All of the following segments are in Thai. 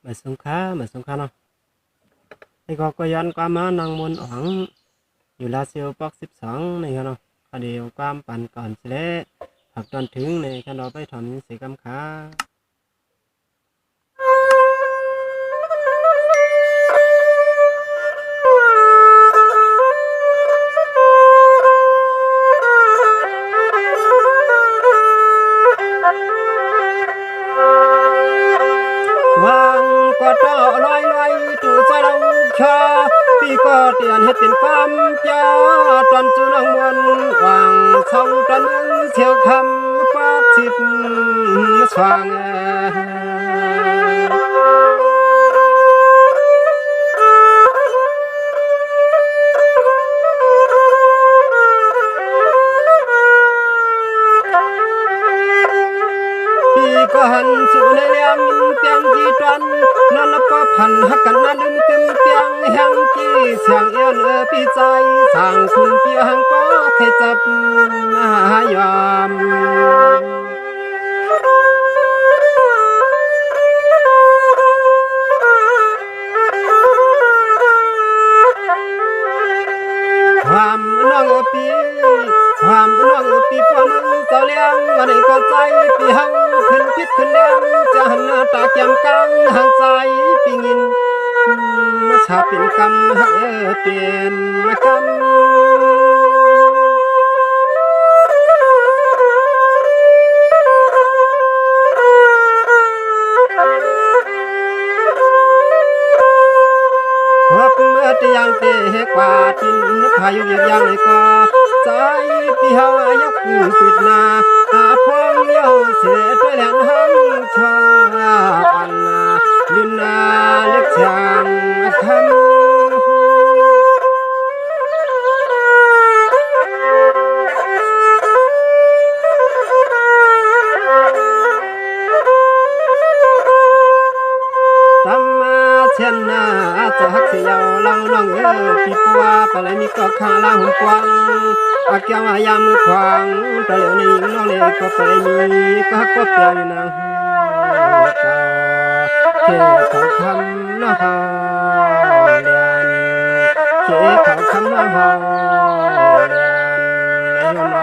mà sung khá nó thì cóยันความมานางมนอ๋องอยู่ลาเซียวปอก12นี่ครับเนาะเดี๋ยวความปั่นก่อนสิเละผักตอนถึงในขั้นเราไปถอนสีกำขาปีก็เตียนเฮ็ดเป็นความเจ้าตอนจุนังมวนวางเช่าตอนนึงเที่ยวคำปากสิบสว่างก็หันสู่ในเลี้ยงเตียงจีตวนนอนก็พันหักกันนั่นลืมเต็มเตียงแห่งจีเสียงเอื้อนปีใจสั่งคุณเปียงก็เคยจับยอมความน้องปีความน้องปีพวกมึงเจ้าเลี้ยงวันนี้ก็ใจปีเฮาขึ้นพิษขึ้นแดงจะหันหน้าตาแก้มกลางห่างใจปีงินชาเป็นกรรมหักเปลี่ยนกรรมครบเมื่อจะยังเตะกว่าทินพายุเยียบยังเลยก็ใจปีเฮาอยากปิดหน้าพองเยี่ยวเสียด้วยแหลนหังชาอันลินนาเล็กช่างคำเช่นน่าจะหักเสียวเราน้องปีปัวปลายนี้ก็ขาลาหุ่นกวางอาเกียงอายามมือขวางตะเหลียวนี้น้องเล็กก็ปลายนี้ก็หักก็เปลี่ยนนางเขี่ยเขาคำน้าเฮาเลียนเขี่ยเขาคำน้าเฮาเลียนอยู่น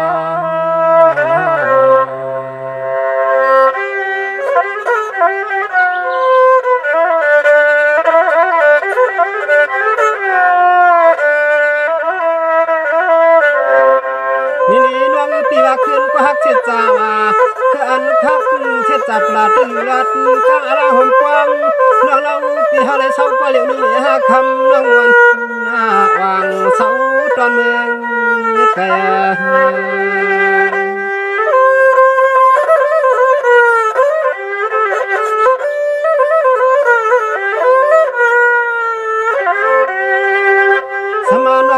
้องปีว่าคืนก็ฮักเช็ดจ่าคืออันคักเช็ดจับลาตึงลัดข้าละหอมกวางน้องเราปีเฮาเลยเศร้าก็เหลียวนี้หาคำน้องวันหน้าวางเศร้าตอนเมืองแก่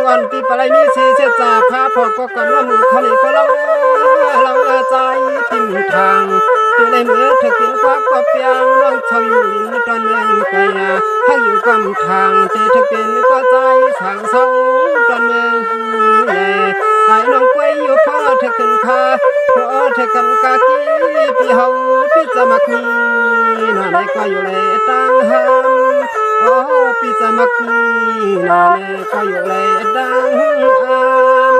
ก่อนปีปลายนี้เสียจ่าพาพอก็ก่อนว่ามือเขาเลยก็เราใจทิมทางตัวในมือเธอกินควักก็เปียงน้องชาวอยู่ลินตอนเมืองไกลให้อยู่กำทางเธอเป็นก็ใจสั่งเศร้าตอนเมืองแย่ไอ้น้องกวยอยู่พ่อเธอขึ้นคาพ่อเธอกันกากีปีเฮาพี่จะมักมีนอนในก็อยู่เลยตั้งหามโอ้ปีจะมักมีนอนในก็อยู่เลยดังอาม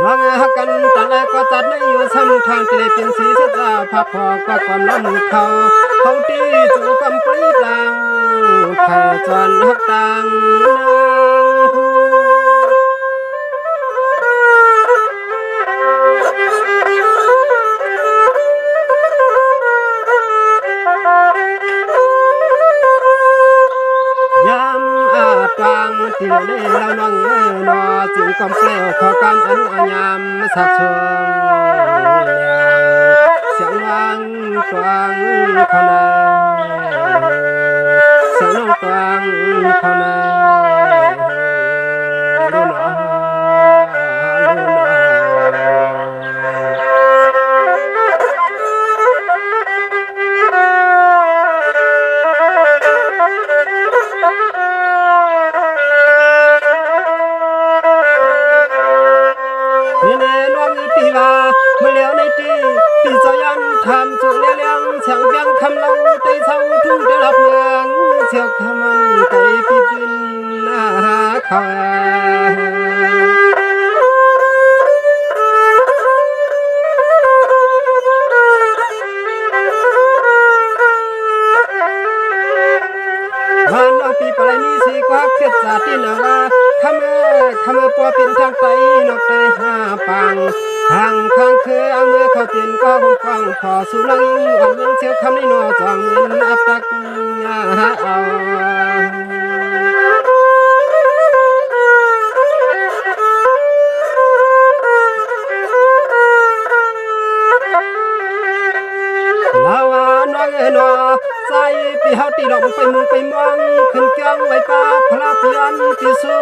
ว่าไงฮักกันแต่แรกก็จัดไม่อยู่ซ้ำทางที่เลยเป็นสีเสจ้าพับพอก็ความล้มเขาตีจูกำปรีดังไข่จวนฮักตังที่เราเล่นเราน้องนอจึงกำเปลวขอกำอันอันยามสักชวงเสียงวังกวางเขานาเสียงน้องกวางเขานาดูหนอ อบเมืองเชียวขมันไก่ปีบินเขา วันเอาปีปลายนี้สิกว่าเกิดจากที่นาว่าคำปัวเป็นทางไตนกไตห้าปังห่างข้างคือเอาเมื่อเขาเตียนก็คงฟังขอสู่ลังอันเมืองเชียวคำในนอจองเงินอับตักเอาลาวาน้อยนอใจปีเฮาตีดอกไปมุงไปมองขึ้นเกียงไว้ป้าพระเพียนปีสู้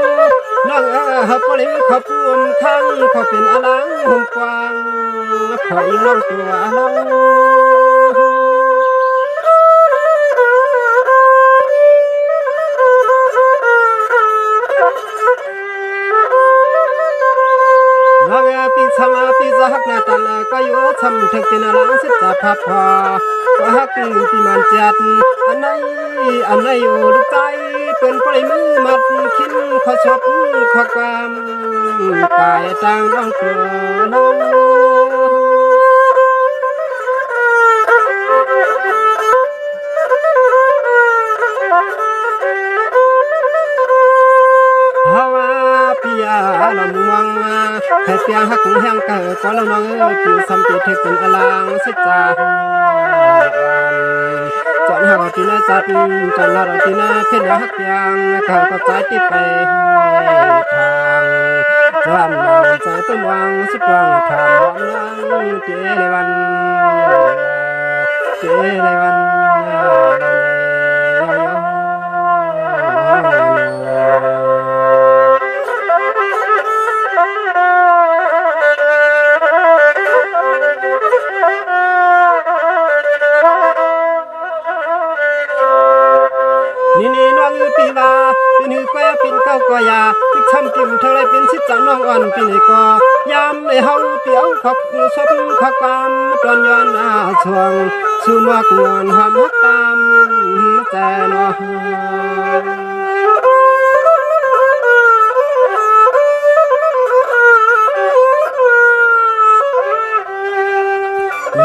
น้องเฮาปลิเขาปุ่มข้างเขาเป็นอลังห่มกว้างขออีน้องตัวเราปีชมาปีจะหักหน้าตันก็อยู่ช้ำถึงเป็นอะไรสิจะพับพอก็หักปีมันจัดอันไหนอยู่ลูกใจเป็นปริมือมัดคินขอชบขอความกายต่างน้องตัวน้องลำวังให้เปียงหักแห้งเกิดก็แล้วน้องปีสำปีถึงเป็นอลังสิจาจนหักตีน่าจัดจนเราตีน่าเพี้ยนหักเปียงเขาก็ใจติดไปทางจำนองใจต้นวังสุดวังทางวังนั่งเจในวันนี่น้องปีว่าเป็นหือแควเป็นเก้าก็ยาพิกช้ำกิมเท่าไรเป็นชิดจังน้องอ่อนปีนี้ก็ยามในเฮาเปียวขอบซบขอบความตอนย้อนช่วงสู่มอกงอนหอมฮักตามใจน้อง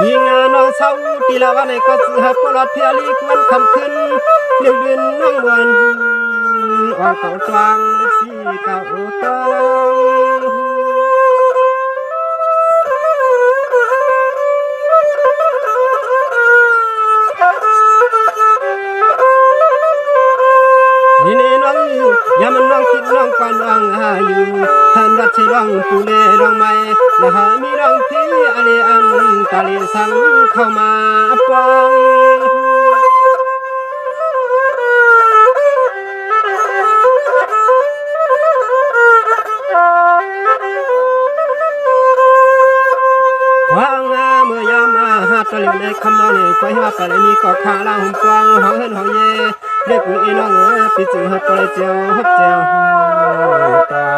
ยิงน้องเศร้าตีละวันในก็สืบปลอดเพียรีควันคำขึ้นเลี้ยงดินน้องวันออกเก่าจวางเล็บสีเก่าตองนี่น้องยามันน้องคิดน้องก่อนน้องอยู่ท่านรัชร้องปูเล่ร้องไม่และหามีร้องพี่อะไรอันตาลีสังเข้ามาปองเมื่อยามมาหาตะลิวในคำน้องนี่ก็ให้ว่าไปเลยมีก็ขาลาหุ่มฟองห้องเฮิรนห้องเย่เด็กอีน้องปีจึงหับปลายเจียวหับเจียวตา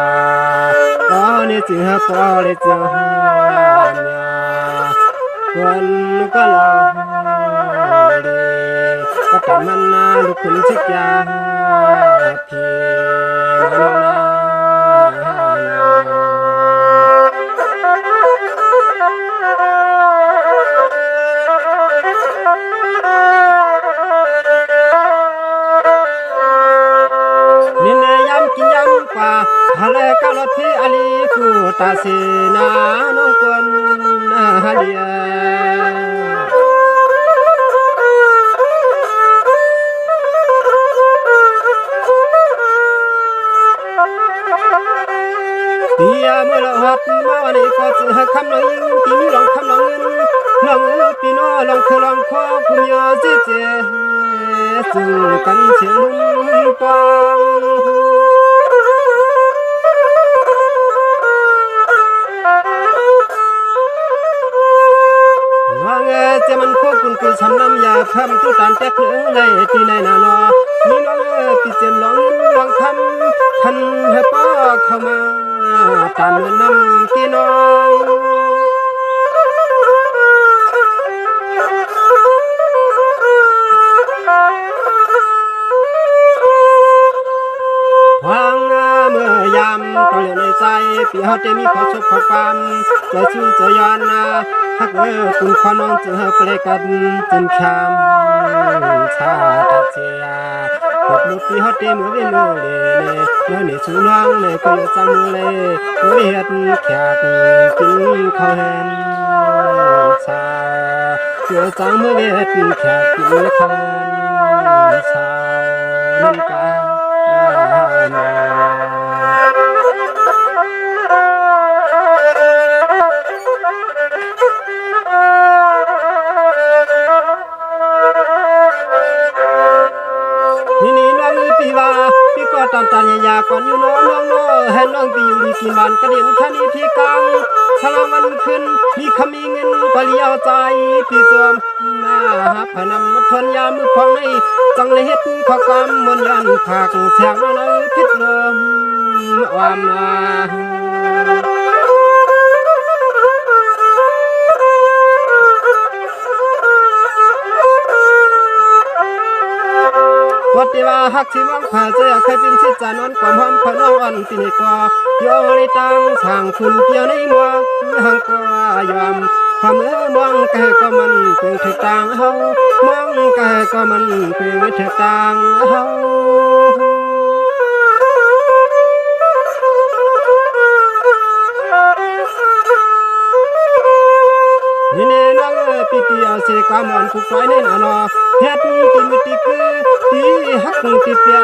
ตอนนี้จึงหับปลายเจียวคนก็ลาดีก็แต่มันนาลูกคุณชิกยาพี่น้องฮัลโหลก็รถพี่อาลีกูตาสีนาน้องกวนฮัลเลียปีเมื่อเราหัดมาวันนี้ก็จะคำน้องยิงปีนี้ลองคำน้องเงินน้องปีน้อลองคือลองข้อผู้มีอาชีพเจจึงกันเสียงลุงปังเจ้ามันควบคุมกูสำน้ำยาเพิ่มตู้ตานแตกเนื้อในที่ในนานอนี่น้องปีเจมลองคำทันให้ป้าเข้ามาตามเงินน้ำกี่น้อง ปีเฮาได้มีขอชบขอความจะสู้จะย้อนฮักคุณขอน้องเจอเปลกันจนคำชาตาเจียพบลูกปีเฮาได้มือเว้มือเลยเมื่อนี่สู้น้องเลยก็อยู่จำมือเลยมือเฮ็ดแขกกินข้าวแห้งชาอยู่จำมือเฮ็ดแขกกินข้าวชาน้ำกานี่น้องปีว่าพี่ก็ตามตายาก่อนอยู่น้องให้น้องปีอยู่ดีกินวันกระเด็นแค่นี้พี่กังสลามันขึ้นมีขมีเงินก็เลี้ยวใจพี่จอมหน้าพนำมาทนยามือพองในจังเลยเฮ็ดข้อกำมนยันผักแฉกน้องพิษลมอามนาวัดที่ว่าฮักที่วังผ่าเจอใครเป็นชิดจานอนความหอมพน้องอ่อนปีนี้ก็ยอในตังช่างคุณเปียในมัวหังก็ยอมความมองแกก็มันเป็นเถิดต่างเฮามองแกก็มันเป็นเถิดต่างเฮานี่นี่น้องปีเตียวเสกามอนผู้ปล่อยในนานาเฮ็ดติมิติคือที่ฮักติเปีย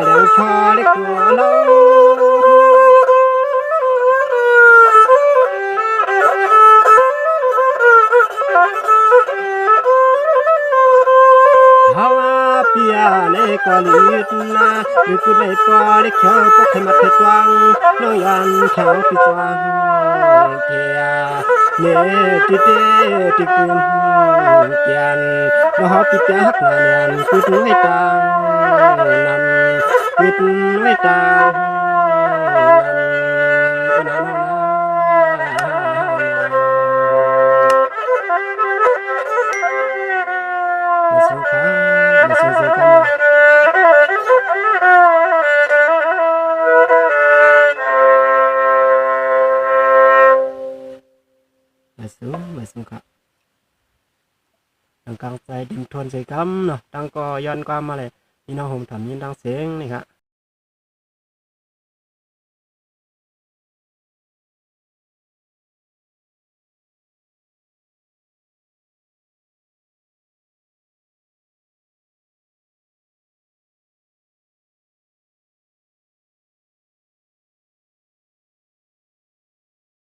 เดี๋ยวชอเล็กตัวเราฮาวาเปียในกอลิดนาอยู่กุเลยปอเล็กเขียวปกให้มาเถิดวังน้องยันแถวปีจวังเกียเนติเตติกุนเกียนมหาปิจฮักนาเนียนกุดไว้ตานำกุดไว้ตานำมาส่งข้ามาส่งเสียกันมาส่งข้าดังกลางใจดิมทวนใจกำเนาะดังก็ย้อนความมาเลยนี่น้องผมทำยินดังเสียงนี่ครับ